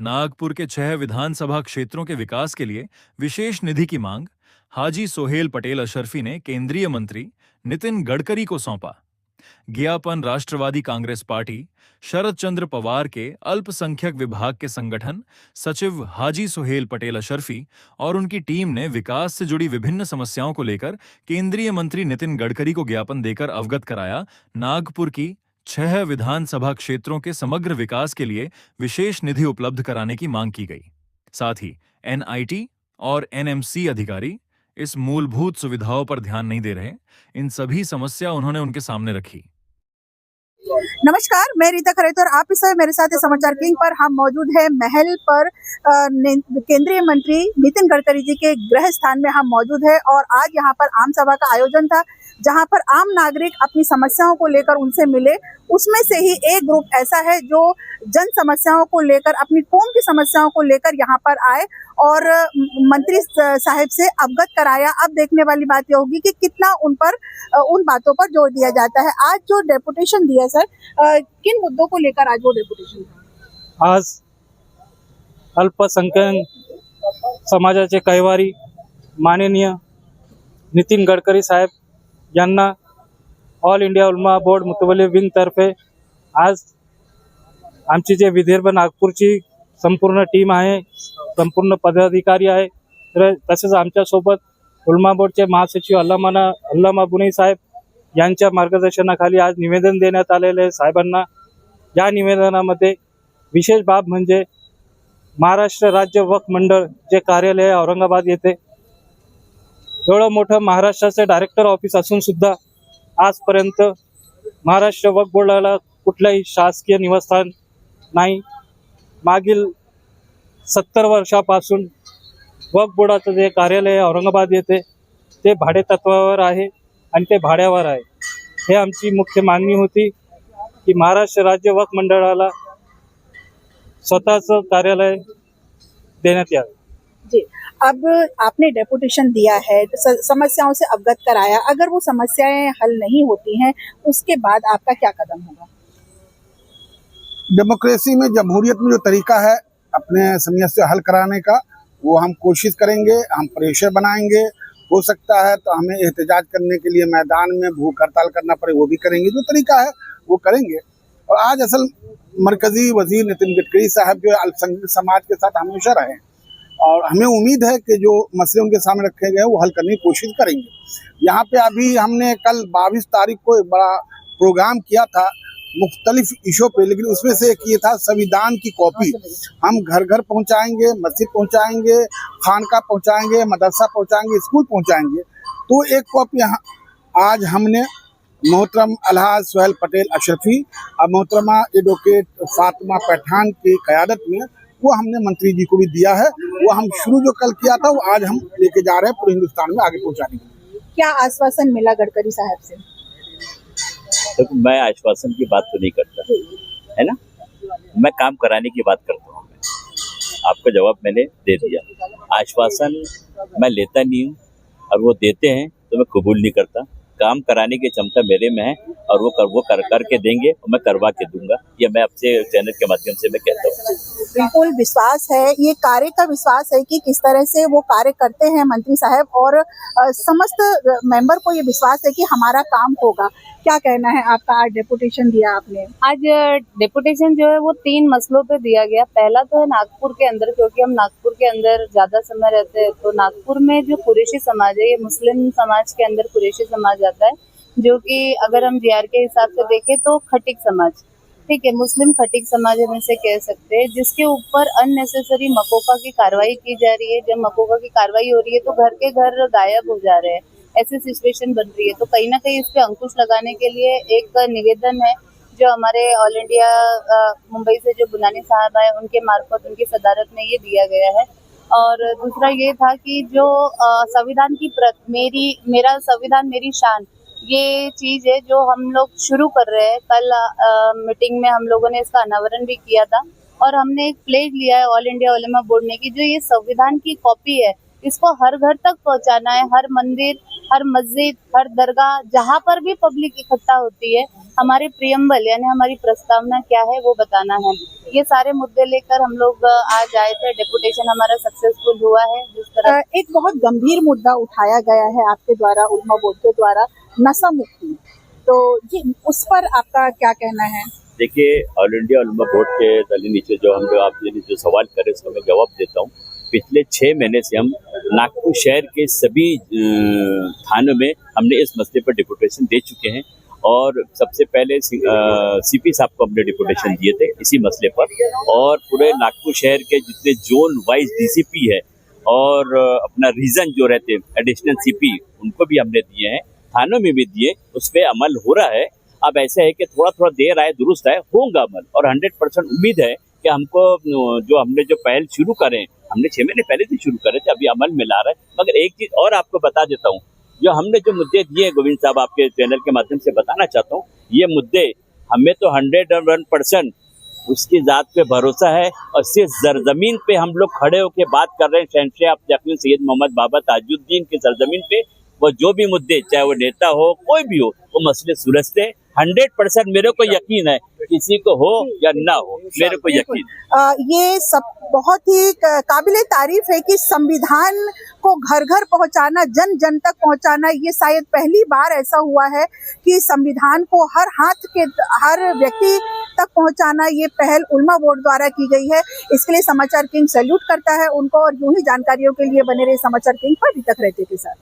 नागपुर के 6 विधानसभा क्षेत्रों के विकास के लिए विशेष निधि की मांग हाजी सोहेल पटेल अशरफी ने केंद्रीय मंत्री नितिन गडकरी को सौंपा। ज्ञापन राष्ट्रवादी कांग्रेस पार्टी, शरद चंद्र पवार के अल्पसंख्यक विभाग के संगठन सचिव हाजी सोहेल पटेल अशरफी और उनकी टीम ने विकास से जुड़ी विभिन्न समस्याओं को लेकर केंद्रीय मंत्री नितिन गडकरी को ज्ञापन देकर अवगत कराया। नागपुर की 6 विधानसभा क्षेत्रों के समग्र विकास के लिए विशेष निधि उपलब्ध कराने की मांग की गई। साथ ही एनआईटी और एनएमसी अधिकारी इस मूलभूत सुविधाओं पर ध्यान नहीं दे रहे। इन सभी समस्या उन्होंने उनके सामने रखी। नमस्कार, मैं रीता खरेत और आप इस समय मेरे साथ समाचार किंग पर हम मौजूद हैं। महल पर केंद्रीय मंत्री नितिन गडकरी जी के गृह स्थान में हम मौजूद हैं और आज यहाँ पर आम सभा का आयोजन था, जहाँ पर आम नागरिक अपनी समस्याओं को लेकर उनसे मिले। उसमें से ही एक ग्रुप ऐसा है जो जन समस्याओं को लेकर, अपनी कौम की समस्याओं को लेकर यहाँ पर आए और मंत्री साहब से अवगत कराया। अब देखने वाली बात यह होगी कि कितना उन बातों पर जोर दिया जाता है। आज जो डेपुटेशन दिया सर, किन मुद्दों को लेकर आज वो डेपुटेशन था? आज अल्पसंख्याक समाजाचे कैवारी माननीय नितीन गडकरी साहेब यांना ऑल इंडिया उलमा बोर्ड मुतवल्ली विंग तर्फे आज आमची जे विदर्भ नागपूरची संपूर्ण टीम आहे, संपूर्ण पदाधिकारी आहे, तसेच आमच्यासोबत उलमा बोर्डचे महासचिव अल्लामा बुनई साहेब यांच्या मार्गदर्शनाखाली आज निवेदन देण्यात आलेले आहे साहेबांना। या निवेदनामध्ये विशेष बाब म्हणजे महाराष्ट्र राज्य वक्फ मंडळ जे कार्यालय आहे औरंगाबाद येथे, एवढं मोठं महाराष्ट्राचे डायरेक्टर ऑफिस असून सुद्धा आजपर्यंत महाराष्ट्र वक्फ बोर्डाला कुठलाही शासकीय निवासस्थान नाही। मागील 70 वर्षापासून वक्फ बोर्डाचं जे कार्यालय आहे औरंगाबाद येथे ते भाडेतत्वावर आहे आणि ते भाड्यावर आहे। हे आमची मुख्य मागणी होती की महाराष्ट्र राज्य वक्फ मंडळाला स्वतःचं कार्यालय देण्यात यावे। जी, अब आपने डेपुटेशन दिया है, समस्याओं से अवगत कराया, अगर वो समस्याएं हल नहीं होती हैं उसके बाद आपका क्या कदम होगा? डेमोक्रेसी में, जमहूरियत में जो तरीका है अपने समस्या हल कराने का, वो हम कोशिश करेंगे, हम प्रेशर बनाएंगे। हो सकता है तो हमें एहतजाज करने के लिए मैदान में भूख हड़ताल करना पड़े, वो भी करेंगे। जो तरीका है वो करेंगे। और आज असल मरकजी वजीर नितिन गडकरी साहब जो अल्पसंख्यक समाज के साथ हमेशा रहे और हमें उम्मीद है कि जो मसले उनके सामने रखे गए वो हल करने की कोशिश करेंगे। यहाँ पे अभी हमने कल 22 तारीख को एक बड़ा प्रोग्राम किया था मुख्तलिफ इशू पे, लेकिन उसमें से एक ये था संविधान की कॉपी हम घर घर पहुँचाएंगे, मस्जिद पहुँचाएंगे, खानका पहुँचाएंगे, मदरसा पहुँचाएंगे, स्कूल पहुँचाएंगे। तो एक कॉपी आज हमने मोहतरम अलहाज सोहेल पटेल अशरफी और मोहतरमा एडवोकेट फातिमा पठान की क़यादत में वो हमने मंत्री जी को भी दिया है। वो हम शुरू जो कल किया था वो आज हम लेके जा रहे हैं पूरे हिंदुस्तान में आगे पहुँचाने के लिए। क्या आश्वासन मिला गडकरी साहब से? तो मैं आश्वासन की बात तो नहीं करता, है ना, मैं काम कराने की बात करता हूँ। आपका जवाब मैंने दे दिया। आश्वासन मैं लेता नहीं हूँ और वो देते हैं तो मैं कबूल नहीं करता। काम कराने की क्षमता मेरे में है और वो करके देंगे और मैं करवा के दूंगा। ये मैं आपसे चैनल के माध्यम से मैं कहता हूँ। बिल्कुल विश्वास है, ये कार्य का विश्वास है कि किस तरह से वो कार्य करते हैं मंत्री साहब, और समस्त मेंबर को ये विश्वास है कि हमारा काम होगा। क्या कहना है आपका? आज डेपुटेशन दिया आपने। आज डेपुटेशन जो है वो 3 मसलों पे दिया गया। पहला तो है नागपुर के अंदर, क्योंकि हम नागपुर के अंदर ज्यादा समय रहते हैं, तो नागपुर में जो कुरैशी समाज है, ये मुस्लिम समाज के अंदर कुरैशी समाज आता है, जो कि अगर हम जीआर के हिसाब से देखें तो खटिक समाज, ठीक है, मुस्लिम खटिक समाज हम इसे कह सकते हैं, जिसके ऊपर अननेसेसरी मकोका की कार्रवाई की जा रही है। जब मकोका की कार्रवाई हो रही है तो घर के घर गायब हो जा रहे हैं, ऐसी सिचुएशन बन रही है। तो कहीं ना कहीं इस पे अंकुश लगाने के लिए एक निवेदन है जो हमारे ऑल इंडिया मुंबई से जो बुनानी साहब आए उनके मार्फत, उनकी सदारत में ये दिया गया है। और दूसरा ये था कि जो संविधान की प्रत, मेरा संविधान मेरी शान, ये चीज़ है जो हम लोग शुरू कर रहे हैं। कल मीटिंग में हम लोगों ने इसका अनावरण भी किया था और हमने एक प्लेज लिया है ऑल इंडिया उलेमा बोर्ड ने कि जो ये संविधान की कॉपी है इसको हर घर तक पहुंचाना है, हर मंदिर, हर मस्जिद, हर दरगाह, जहाँ पर भी पब्लिक इकट्ठा होती है, हमारी प्रियम्बल यानी हमारी प्रस्तावना क्या है वो बताना है। ये सारे मुद्दे लेकर हम लोग आज आए थे। डेपुटेशन हमारा सक्सेसफुल हुआ है। जिस तरह एक बहुत गंभीर मुद्दा उठाया गया है आपके द्वारा, उलमा बोर्ड के द्वारा, नशा मुक्ति, तो जी उस पर आपका क्या कहना है? देखिए, ऑल इंडिया उलमा बोर्ड के तले नीचे जो हम लोग आपने जो सवाल करे उसका मैं जवाब देता हूँ। पिछले 6 महीने से हम नागपुर शहर के सभी थानों में हमने इस मसले पर डिपुटेशन दे चुके हैं और सबसे पहले सीपी साहब को हमने डिपुटेशन दिए थे इसी मसले पर, और पूरे नागपुर शहर के जितने जोन वाइज डीसीपी है और अपना रीजन जो रहते एडिशनल सीपी उनको भी हमने दिए हैं, थानों में भी दिए, उस पर अमल हो रहा है। अब ऐसा है कि थोड़ा थोड़ा देर आए दुरुस्त आए, होगा अमल, और 100% उम्मीद है कि हमको जो हमने जो पहल शुरू करें, हमने 6 महीने पहले से शुरू करे थे, अभी अमल में ला रहे हैं। मगर एक चीज और आपको बता देता हूँ, जो हमने जो मुद्दे दिए गोविंद साहब आपके चैनल के माध्यम से बताना चाहता हूँ, ये मुद्दे हमें तो 101% उसकी जात पे भरोसा है और सिर्फ सरजमीन पे हम लोग खड़े होकर बात कर रहे हैं। शहंशाह अब्दुल सैयद मोहम्मद बाबा ताजुद्दीन के सरजमीन पे वो जो भी मुद्दे, चाहे वो नेता हो कोई भी हो, वो मसले सुलझते 100%। मेरे को यकीन है, किसी को हो या ना हो, मेरे को यकीन। ये सब बहुत ही काबिले तारीफ है कि संविधान को घर घर पहुंचाना, जन जन तक पहुंचाना, ये शायद पहली बार ऐसा हुआ है कि संविधान को हर हाथ के हर व्यक्ति तक पहुंचाना ये पहल उलमा बोर्ड द्वारा की गई है। इसके लिए समाचार किंग सैल्यूट करता है उनको, और यूं ही जानकारियों के लिए बने रहे समाचार किंग पर। रिता खरैते के साथ।